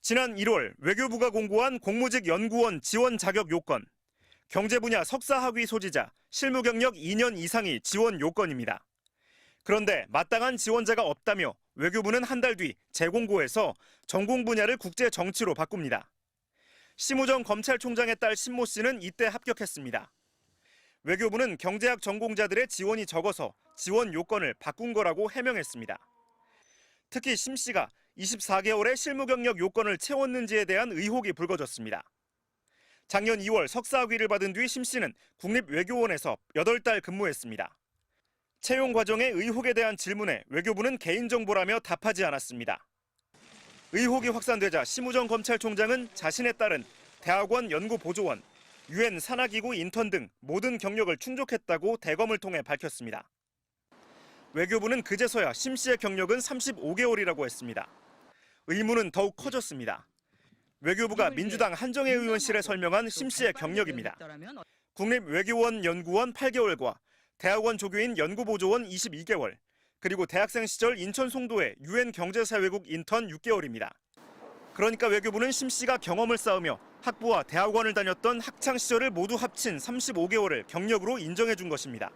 지난 1월 외교부가 공고한 공무직 연구원 지원 자격 요건. 경제 분야 석사 학위 소지자, 실무 경력 2년 이상이 지원 요건입니다. 그런데 마땅한 지원자가 없다며 외교부는 한 달 뒤 재공고에서 전공 분야를 국제 정치로 바꿉니다. 심우정 검찰총장의 딸 신모 씨는 이때 합격했습니다. 외교부는 경제학 전공자들의 지원이 적어서 지원 요건을 바꾼 거라고 해명했습니다. 특히 심 씨가 24개월의 실무 경력 요건을 채웠는지에 대한 의혹이 불거졌습니다. 작년 2월 석사학위를 받은 뒤 심 씨는 국립외교원에서 8달 근무했습니다. 채용 과정의 의혹에 대한 질문에 외교부는 개인정보라며 답하지 않았습니다. 의혹이 확산되자 심우정 검찰총장은 자신의 딸은 대학원 연구보조원, UN 산하기구 인턴 등 모든 경력을 충족했다고 대검을 통해 밝혔습니다. 외교부는 그제서야 심 씨의 경력은 35개월이라고 했습니다. 의문은 더욱 커졌습니다. 외교부가 민주당 한정혜 의원실에 설명한 심 씨의 경력입니다. 국립외교원 연구원 8개월과 대학원 조교인 연구보조원 22개월, 그리고 대학생 시절 인천 송도의 UN 경제사회국 인턴 6개월입니다. 그러니까 외교부는 심 씨가 경험을 쌓으며 학부와 대학원을 다녔던 학창 시절을 모두 합친 35개월을 경력으로 인정해 준 것입니다.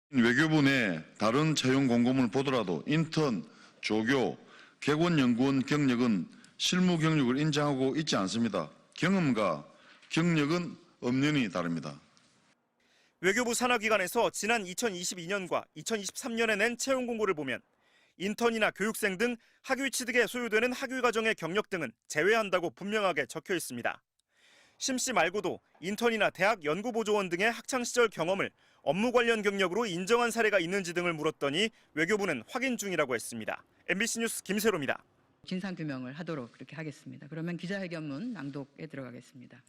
외교부 내 다른 채용 공고문을 보더라도 인턴, 조교, 객원 연구원 경력은 실무 경력을 인정하고 있지 않습니다. 경험과 경력은 엄연히 다릅니다. 외교부 산하기관에서 지난 2022년과 2023년에 낸 채용 공고를 보면 인턴이나 교육생 등 학위 취득에 소요되는 학위 과정의 경력 등은 제외한다고 분명하게 적혀 있습니다. 심 씨 말고도 인턴이나 대학 연구보조원 등의 학창시절 경험을 업무 관련 경력으로 인정한 사례가 있는지 등을 물었더니 외교부는 확인 중이라고 했습니다. MBC 뉴스 김세로입니다. 진상규명을 하도록 그렇게 하겠습니다. 그러면 기자회견문 낭독에 들어가겠습니다.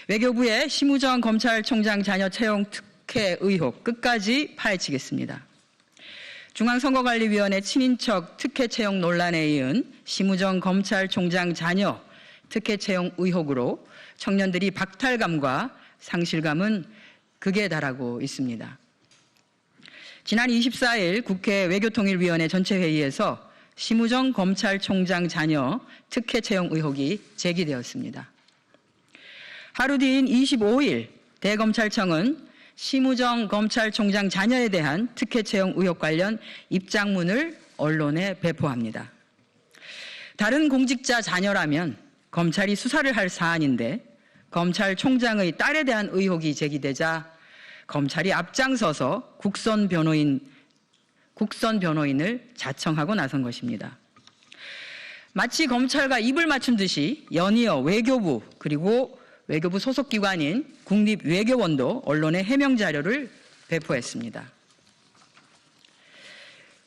외교부의 심우정 검찰총장 자녀 채용 특혜 의혹 끝까지 파헤치겠습니다. 중앙선거관리위원회 친인척 특혜 채용 논란에 이은 심우정 검찰총장 자녀 특혜 채용 의혹으로 청년들이 박탈감과 상실감은 극에 달하고 있습니다. 지난 24일 국회 외교통일위원회 전체회의에서 심우정 검찰총장 자녀 특혜 채용 의혹이 제기되었습니다. 하루 뒤인 25일 대검찰청은 심우정 검찰총장 자녀에 대한 특혜 채용 의혹 관련 입장문을 언론에 배포합니다. 다른 공직자 자녀라면 검찰이 수사를 할 사안인데 검찰총장의 딸에 대한 의혹이 제기되자 검찰이 앞장서서 국선 변호인을 자청하고 나선 것입니다. 마치 검찰과 입을 맞춘 듯이 연이어 외교부 그리고 외교부 소속 기관인 국립외교원도 언론에 해명 자료를 배포했습니다.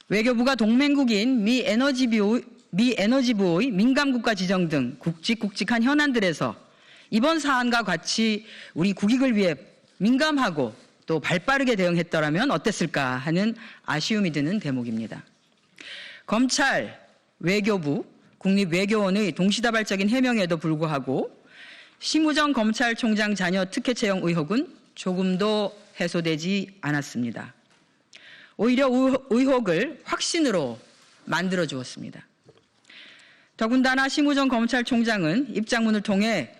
외교부가 동맹국인 미 에너지부의 민감국가 지정 등 굵직굵직한 현안들에서 이번 사안과 같이 우리 국익을 위해 민감하고 또 발빠르게 대응했더라면 어땠을까 하는 아쉬움이 드는 대목입니다. 검찰, 외교부, 국립외교원의 동시다발적인 해명에도 불구하고 심우정 검찰총장 자녀 특혜 채용 의혹은 조금도 해소되지 않았습니다. 오히려 의혹을 확신으로 만들어 주었습니다. 더군다나 심우정 검찰총장은 입장문을 통해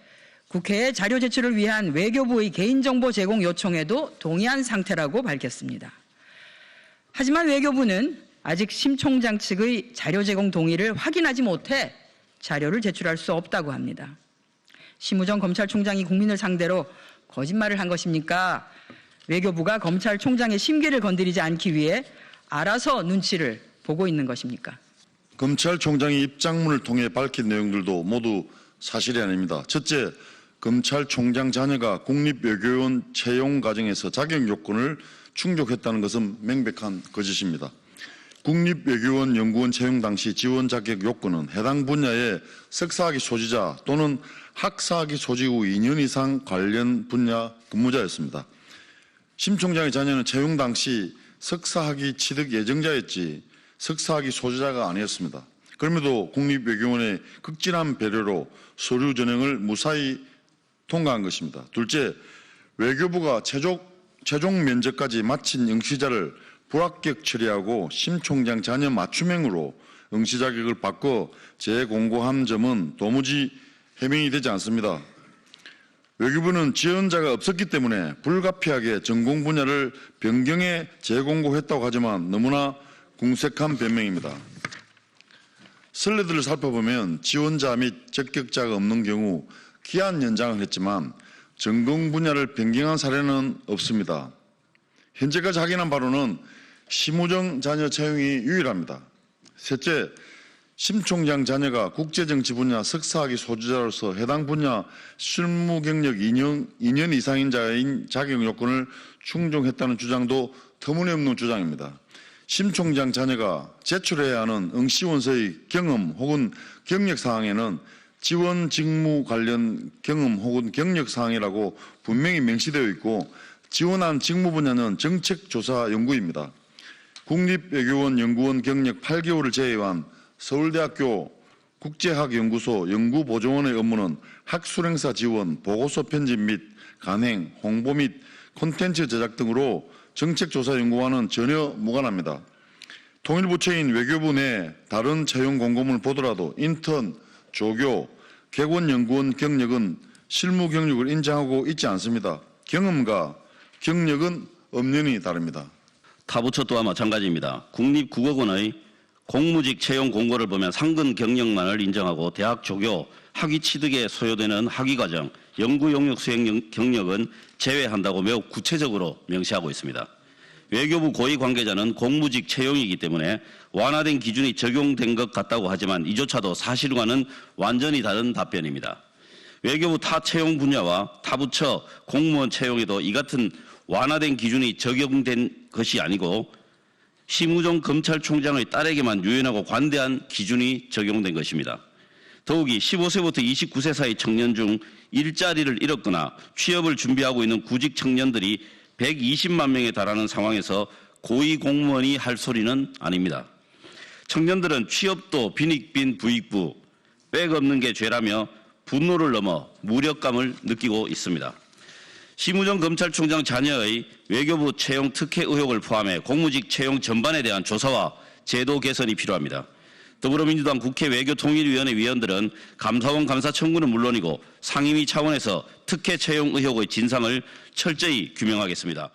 국회에 자료 제출을 위한 외교부의 개인정보 제공 요청에도 동의한 상태라고 밝혔습니다. 하지만 외교부는 아직 심 총장 측의 자료 제공 동의를 확인하지 못해 자료를 제출할 수 없다고 합니다. 심우정 검찰총장이 국민을 상대로 거짓말을 한 것입니까? 외교부가 검찰총장의 심기를 건드리지 않기 위해 알아서 눈치를 보고 있는 것입니까? 검찰총장이 입장문을 통해 밝힌 내용들도 모두 사실이 아닙니다. 첫째, 검찰총장 자녀가 국립외교원 채용 과정에서 자격 요건을 충족했다는 것은 명백한 거짓입니다. 국립외교원 연구원 채용 당시 지원 자격 요건은 해당 분야의 석사학위 소지자 또는 학사학위 소지 후 2년 이상 관련 분야 근무자였습니다. 심 총장의 자녀는 채용 당시 석사학위 취득 예정자였지 석사학위 소지자가 아니었습니다. 그럼에도 국립외교원의 극진한 배려로 서류 전형을 무사히 통과한 것입니다. 둘째, 외교부가 최종 면접까지 마친 응시자를 불합격 처리하고 심 총장 자녀 맞춤형으로 응시 자격을 바꿔 재공고한 점은 도무지 해명이 되지 않습니다. 외교부는 지원자가 없었기 때문에 불가피하게 전공 분야를 변경해 재공고했다고 하지만 너무나 궁색한 변명입니다. 슬라이드를 살펴보면 지원자 및 적격자가 없는 경우 기한 연장을 했지만 전공 분야를 변경한 사례는 없습니다. 현재까지 확인한 바로는 심우정 자녀 채용이 유일합니다. 셋째, 심 총장 자녀가 국제정치 분야 석사학위 소지자로서 해당 분야 실무 경력 2년 이상인 자인 자격 요건을 충족했다는 주장도 터무니없는 주장입니다. 심 총장 자녀가 제출해야 하는 응시 원서의 경험 혹은 경력 사항에는 지원 직무 관련 경험 혹은 경력 사항이라고 분명히 명시되어 있고 지원한 직무 분야는 정책조사 연구입니다. 국립외교원 연구원 경력 8개월을 제외한 서울대학교 국제학연구소 연구보조원의 업무는 학술행사 지원, 보고서 편집 및 간행, 홍보 및 콘텐츠 제작 등으로 정책조사 연구와는 전혀 무관합니다. 통일부처인 외교부 내 다른 채용 공고문을 보더라도 인턴, 조교, 객원연구원 경력은 실무 경력을 인정하고 있지 않습니다. 경험과 경력은 엄연히 다릅니다. 타부처 또한 마찬가지입니다. 국립국어원의 공무직 채용 공고를 보면 상근 경력만을 인정하고 대학 조교, 학위 취득에 소요되는 학위과정, 연구 용역 수행 경력은 제외한다고 매우 구체적으로 명시하고 있습니다. 외교부 고위 관계자는 공무직 채용이기 때문에 완화된 기준이 적용된 것 같다고 하지만 이조차도 사실과는 완전히 다른 답변입니다. 외교부 타 채용 분야와 타부처 공무원 채용에도 이 같은 완화된 기준이 적용된 것이 아니고 심우정 검찰총장의 딸에게만 유연하고 관대한 기준이 적용된 것입니다. 더욱이 15세부터 29세 사이 청년 중 일자리를 잃었거나 취업을 준비하고 있는 구직 청년들이 120만 명에 달하는 상황에서 고위공무원이 할 소리는 아닙니다. 청년들은 취업도 빈익빈 부익부, 백 없는 게 죄라며 분노를 넘어 무력감을 느끼고 있습니다. 심우정 검찰총장 자녀의 외교부 채용 특혜 의혹을 포함해 공무직 채용 전반에 대한 조사와 제도 개선이 필요합니다. 더불어민주당 국회 외교통일위원회 위원들은 감사원 감사 청구는 물론이고 상임위 차원에서 특혜 채용 의혹의 진상을 철저히 규명하겠습니다.